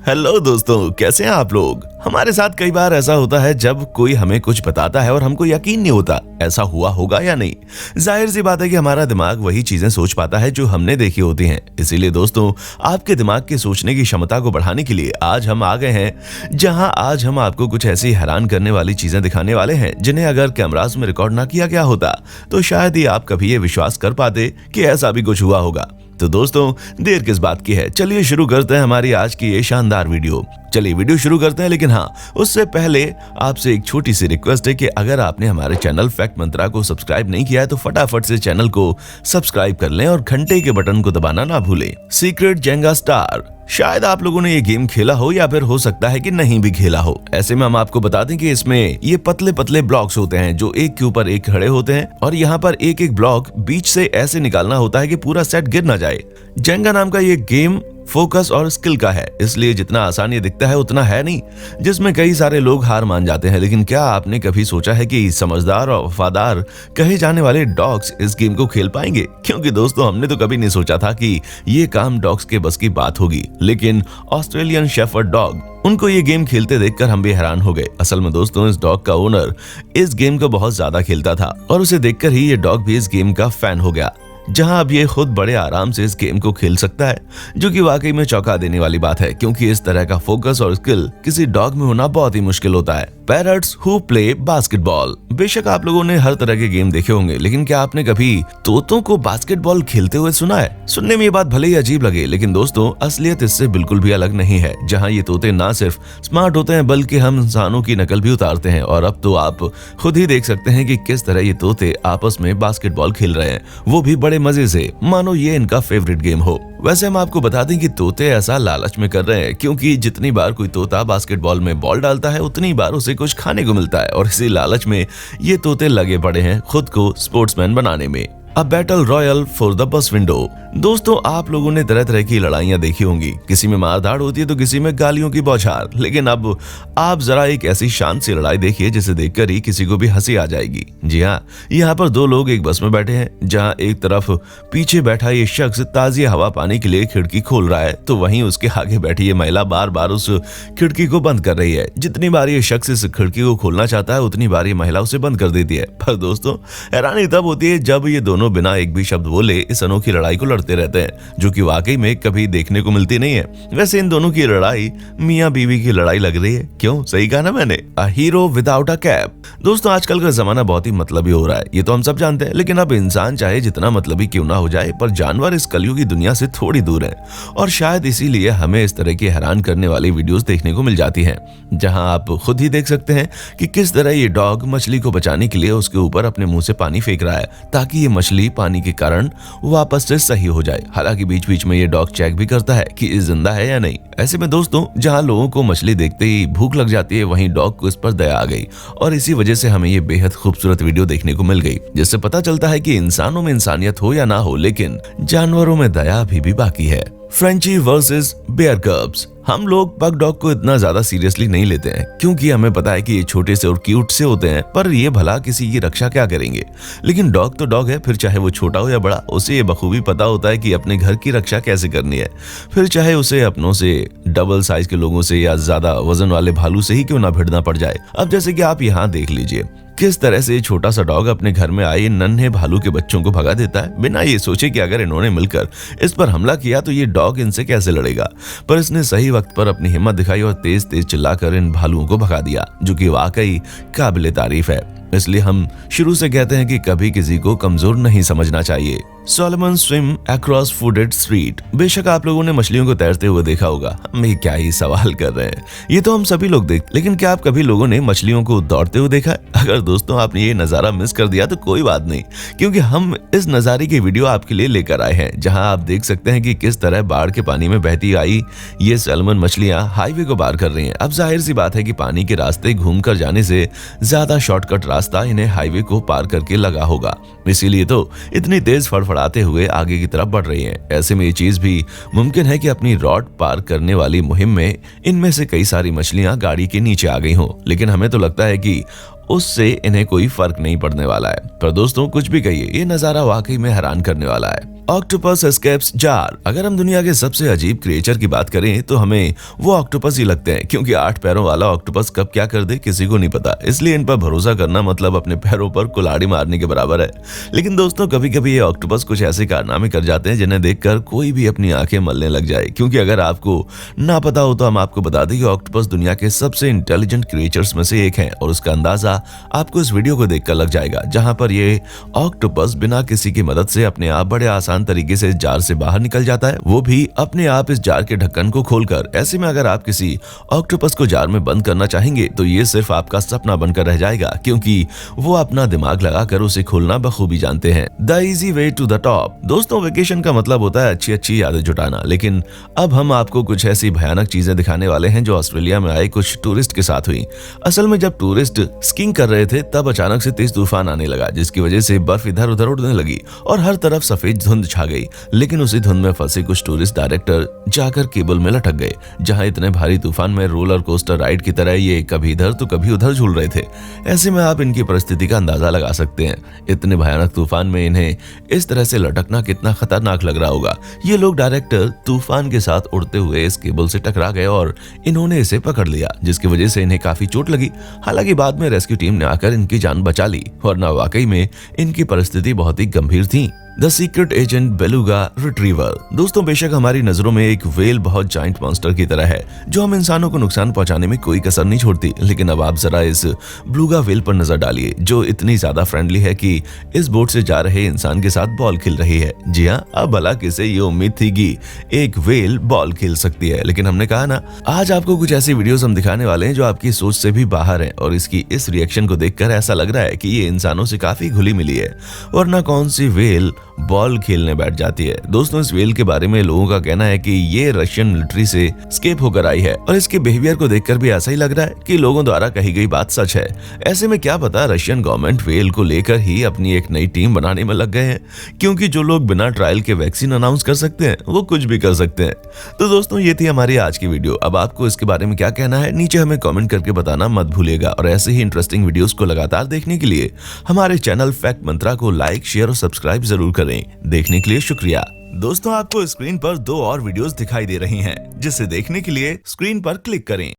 Hello दोस्तों, कैसे हैं आप लोग। हमारे साथ कई बार ऐसा होता है जब कोई हमें कुछ बताता है और हमको यकीन नहीं होता ऐसा हुआ होगा या नहीं। जाहिर सी बात है कि हमारा दिमाग वही चीजें सोच पाता है जो हमने देखी होती हैं। इसीलिए दोस्तों, आपके दिमाग के सोचने की क्षमता को बढ़ाने के लिए आज हम आ गए हैं, जहां आज हम आपको कुछ ऐसी हैरान करने वाली चीजें दिखाने वाले हैं जिन्हें अगर कैमरास में रिकॉर्ड ना किया गया होता तो शायद ही आप कभी ये विश्वास कर पाते कि ऐसा भी कुछ हुआ होगा। तो दोस्तों, देर किस बात की है, चलिए शुरू करते हैं हमारी आज की ये शानदार वीडियो। चलिए वीडियो शुरू करते हैं, लेकिन हाँ, उससे पहले आपसे एक छोटी सी रिक्वेस्ट है कि अगर आपने हमारे चैनल फैक्ट मंत्रा को सब्सक्राइब नहीं किया है तो फटाफट से चैनल को सब्सक्राइब कर लें और घंटे के बटन को दबाना ना भूलें। सीक्रेट जेंगा स्टार, शायद आप लोगों ने ये गेम खेला हो या फिर हो सकता है कि नहीं भी खेला हो। ऐसे में हम आपको बता दें कि इसमें ये पतले पतले ब्लॉक्स होते हैं जो एक के ऊपर एक खड़े होते हैं और यहाँ पर एक एक ब्लॉक बीच से ऐसे निकालना होता है कि पूरा सेट गिर ना जाए। जेंगा नाम का ये गेम फोकस और स्किल का है, इसलिए जितना आसान ये दिखता है उतना है नहीं, जिसमें कई सारे लोग हार मान जाते हैं। लेकिन क्या आपने कभी सोचा है कि समझदार और वफादार कहे जाने वाले डॉग्स इस गेम को खेल पाएंगे? क्योंकि दोस्तों, हमने तो कभी नहीं सोचा था कि ये काम डॉग्स के बस की बात होगी, लेकिन ऑस्ट्रेलियन शेफर्ड डॉग, उनको ये गेम खेलते देखकर हम भी हैरान हो गए। असल में दोस्तों, इस डॉग का ओनर इस गेम को बहुत ज्यादा खेलता था और उसे देखकर ही ये डॉग भी इस गेम का फैन हो गया, जहां अब ये खुद बड़े आराम से इस गेम को खेल सकता है, जो कि वाकई में चौंका देने वाली बात है, क्योंकि इस तरह का फोकस और स्किल किसी डॉग में होना बहुत ही मुश्किल होता है। पैरट्स हु प्ले बास्केटबॉल, बेशक आप लोगों ने हर तरह के गेम देखे होंगे, लेकिन क्या आपने कभी तोतों को बास्केटबॉल खेलते हुए सुना है? सुनने में ये बात भले ही अजीब लगे, लेकिन दोस्तों, असलियत इससे बिल्कुल भी अलग नहीं है। जहां ये तोते ना सिर्फ स्मार्ट होते हैं बल्कि हम इंसानों की नकल भी उतारते हैं, और अब तो आप खुद ही देख सकते हैं कि किस तरह ये तोते आपस में बास्केटबॉल खेल रहे हैं, वो भी बड़े मजे से, मानो ये इनका फेवरेट गेम हो। वैसे हम आपको बता दें कि तोते ऐसा लालच में कर रहे हैं क्योंकि जितनी बार कोई तोता बास्केटबॉल में बॉल डालता है उतनी बार उसे कुछ खाने को मिलता है, और इसी लालच में ये तोते लगे पड़े हैं खुद को स्पोर्ट्समैन बनाने में। A battle royal for the bus window. दोस्तों, आप लोगों ने तरह तरह की लड़ाइयां देखी होंगी, किसी में मारधाड़ होती है तो किसी में गालियों की बौछार, लेकिन अब आप जरा एक ऐसी शांत सी लड़ाई देखिए जिसे देखकर ही किसी को भी हंसी आ जाएगी। जी हाँ, यहाँ पर दो लोग एक बस में बैठे हैं, जहाँ एक तरफ पीछे बैठा ये शख्स ताजी हवा पाने के लिए खिड़की खोल रहा है, तो वहीं उसके आगे बैठी ये महिला बार बार उस खिड़की को बंद कर रही है। जितनी बार ये शख्स इस खिड़की को खोलना चाहता है उतनी बार ये महिला उसे बंद कर देती है। पर दोस्तों, हैरानी तब होती है जब ये दोनों बिना एक भी शब्द बोले इस अनोखी लड़ाई को लड़ते रहते हैं, जो कि वाकई में कभी देखने को मिलती नहीं है। वैसे इन दोनों की लड़ाई मियां बीवी की लड़ाई लग रही है। क्यों? सही कहा ना मैंने। A hero without a cap. दोस्तों, आजकल का जमाना बहुत ही मतलबी हो रहा है, ये तो हम सब जानते हैं, लेकिन अब इंसान चाहे जितना मतलबी क्यों ना हो जाए, पर जानवर इस कलयुग की दुनिया से थोड़ी दूर है, और शायद इसीलिए हमें इस तरह की हैरान करने वाली वीडियोस देखने को मिल जाती हैं, जहां आप खुद ही देख सकते हैं कि किस तरह ये डॉग मछली को बचाने के लिए उसके ऊपर अपने मुंह से पानी फेंक रहा है, ताकि ये मछली पानी के कारण वापस से सही हो जाए। हालांकि बीच बीच में ये डॉग चेक भी करता है कि जिंदा है या नहीं। ऐसे में दोस्तों, जहां लोगों को मछली देखते ही भूख लग जाती है, वहीं डॉग को इस पर दया आ गई, और इसी वजह से हमें ये बेहद खूबसूरत वीडियो देखने को मिल गई, जिससे पता चलता है कि इंसानों में इंसानियत हो या ना हो, लेकिन जानवरों में दया अभी भी बाकी है। Frenchie versus bear cubs. हम लोग पग डॉग को इतना ज्यादा सीरियसली नहीं लेते हैं, क्योंकि हमें पता है कि ये छोटे से और क्यूट से होते हैं, पर ये भला किसी की रक्षा क्या करेंगे। लेकिन डॉग तो डॉग है, फिर चाहे वो छोटा हो या बड़ा, उसे ये बखूबी पता होता है कि अपने घर की रक्षा कैसे करनी है, फिर चाहे उसे अपनों से, डबल साइज के लोगों से या ज्यादा वजन वाले भालू से ही क्यों ना भिड़ना पड़ जाए। अब जैसे कि आप यहाँ देख लीजिए किस तरह से छोटा सा डॉग अपने घर में आए नन्हे भालू के बच्चों को भगा देता है, बिना ये सोचे कि अगर इन्होंने मिलकर इस पर हमला किया तो ये डॉग इनसे कैसे लड़ेगा। पर इसने सही वक्त पर अपनी हिम्मत दिखाई और तेज तेज चिल्लाकर इन भालुओं को भगा दिया, जो कि वाकई काबिले तारीफ है। इसलिए हम शुरू से कहते हैं कि कभी किसी को कमजोर नहीं समझना चाहिए। Solomon swim across flooded street. बेशक आप लोगों ने मछलियों को तैरते हुए देखा होगा, हम ये क्या ही सवाल कर रहे हैं, ये तो हम सभी लोग देखते, लेकिन क्या आप कभी लोगों ने मछलियों को दौड़ते हुए देखा है? अगर दोस्तों आपने ये नजारा मिस कर दिया तो कोई बात नहीं, क्योंकि हम इस नजारे की वीडियो आपके लिए लेकर आए हैं, जहां आप देख सकते हैं कि किस तरह बाढ़ के पानी में बहती आई ये सैल्मन मछलियां हाईवे को पार कर रही हैं। अब जाहिर सी बात है कि पानी के रास्ते घूमकर जाने से ज्यादा शॉर्टकट रास्ता इन्हें हाईवे को पार करके लगा होगा, इसीलिए तो इतनी तेज फड़फड़ाते हुए आगे की तरफ बढ़ रही हैं। ऐसे में ये चीज भी मुमकिन है कि अपनी रॉड पार करने वाली मुहिम में इनमें से कई सारी मछलियां गाड़ी के नीचे आ गई हों, लेकिन हमें तो लगता है कि उससे इन्हें कोई फर्क नहीं पड़ने वाला है। पर दोस्तों, कुछ भी कहिए, ये नजारा वाकई में हैरान करने वाला है। Octopus escapes jar. अगर हम दुनिया के सबसे अजीब क्रिएचर की बात करें तो हमें वो ऑक्टोपस ही लगते हैं, क्योंकि 8 पैरों वाला ऑक्टोपस कब क्या कर दे किसी को नहीं पता। इसलिए इन पर भरोसा करना मतलब अपने पैरों पर कुल्हाड़ी मारने के बराबर है। लेकिन दोस्तों, कभी कभी ये ऑक्टोपस कुछ ऐसे कारनामे कर जाते हैं जिन्हें देखकर कोई भी अपनी आंखें मलने लग जाए। क्योंकि अगर आपको ना पता हो तो हम आपको बता दें कि ऑक्टोपस दुनिया के सबसे इंटेलिजेंट क्रिएचर्स में से एक है, और उसका अंदाजा आपको इस वीडियो को देखकर लग जाएगा, जहां पर ये ऑक्टोपस बिना किसी की मदद से अपने आप बड़े आसान तरीके से इस जार से बाहर निकल जाता है, वो भी अपने आप इस जार के ढक्कन को खोलकर। ऐसे में अगर आप किसी ऑक्टोपस को जार में बंद करना चाहेंगे तो ये सिर्फ आपका सपना बनकर रह जाएगा, क्योंकि वो अपना दिमाग लगाकर उसे खोलना बखूबी जानते हैं। The easy way to the top. दोस्तों, वेकेशन का मतलब होता है अच्छी अच्छी यादें जुटाना, लेकिन अब हम आपको कुछ ऐसी भयानक चीजें दिखाने वाले हैं जो ऑस्ट्रेलिया में आए कुछ टूरिस्ट के साथ हुई। असल में जब टूरिस्ट स्कीइंग कर रहे थे तब अचानक से तेज तूफान आने लगा, जिसकी वजह से बर्फ इधर उधर उड़ने लगी और हर तरफ सफेद धुंध छा गई। लेकिन उसी धुंध में फंसे कुछ टूरिस्ट डायरेक्टर जाकर केबल में लटक गए, जहां इतने भारी तूफान में रोलर कोस्टर राइड की तरह ये कभी इधर तो कभी उधर झूल रहे थे। ऐसे में आप इनकी परिस्थिति का अंदाजा लगा सकते हैं। इतने भयानक तूफान में इन्हें इस तरह से लटकना कितना खतरनाक लग रहा होगा। ये लोग डायरेक्टर तूफान के साथ उड़ते हुए इस केबल से टकरा गए और इन्होंने इसे पकड़ लिया, जिसकी वजह से इन्हें काफी चोट लगी। हालांकि बाद में रेस्क्यू टीम ने आकर इनकी जान बचा ली, वरना वाकई में इनकी परिस्थिति बहुत ही गंभीर थी। The secret agent beluga retriever. दोस्तों, बेशक हमारी नजरों में एक व्हेल बहुत जाइंट मॉन्स्टर की तरह है जो हम इंसानों को नुकसान पहुंचाने में कोई कसर नहीं छोड़ती, लेकिन अब आप जरा इस ब्लूगा व्हेल पर नजर डालिए, जो इतनी ज्यादा फ्रेंडली है कि इस बोट से जा रहे इंसान के साथ बॉल खेल रही है। जी हाँ, अब भला किसे ये उम्मीद थी कि एक व्हेल बॉल खेल सकती है, लेकिन हमने कहा ना, आज आपको कुछ ऐसी वीडियोस हम दिखाने वाले हैं जो आपकी सोच से भी बाहर है, और इसकी इस रिएक्शन को देखकर ऐसा लग रहा है कि ये इंसानों से काफी घुली मिली है, वरना कौन सी व्हेल बॉल खेलने बैठ जाती है। दोस्तों, इस व्हेल के बारे में लोगों का कहना है कि ये रशियन मिलिट्री से स्केप होकर आई है, और इसके बिहेवियर को देखकर भी ऐसा ही लग रहा है कि लोगों द्वारा कही गई बात सच है। ऐसे में क्या पता रशियन गवर्नमेंट व्हेल को लेकर ही अपनी एक नई टीम बनाने में लग गए हैं, क्योंकि जो लोग बिना ट्रायल के वैक्सीन अनाउंस कर सकते हैं वो कुछ भी कर सकते हैं। तो दोस्तों, ये थी हमारी आज की वीडियो। अब आपको इसके बारे में क्या कहना है नीचे हमें कमेंट करके बताना मत भूलिएगा, और ऐसे ही इंटरेस्टिंग वीडियोस को लगातार देखने के लिए हमारे चैनल फैक्ट मंत्रा को लाइक, शेयर और सब्सक्राइब जरूर करें। देखने के लिए शुक्रिया। दोस्तों, आपको स्क्रीन पर 2 और वीडियोस दिखाई दे रही हैं, जिसे देखने के लिए स्क्रीन पर क्लिक करें।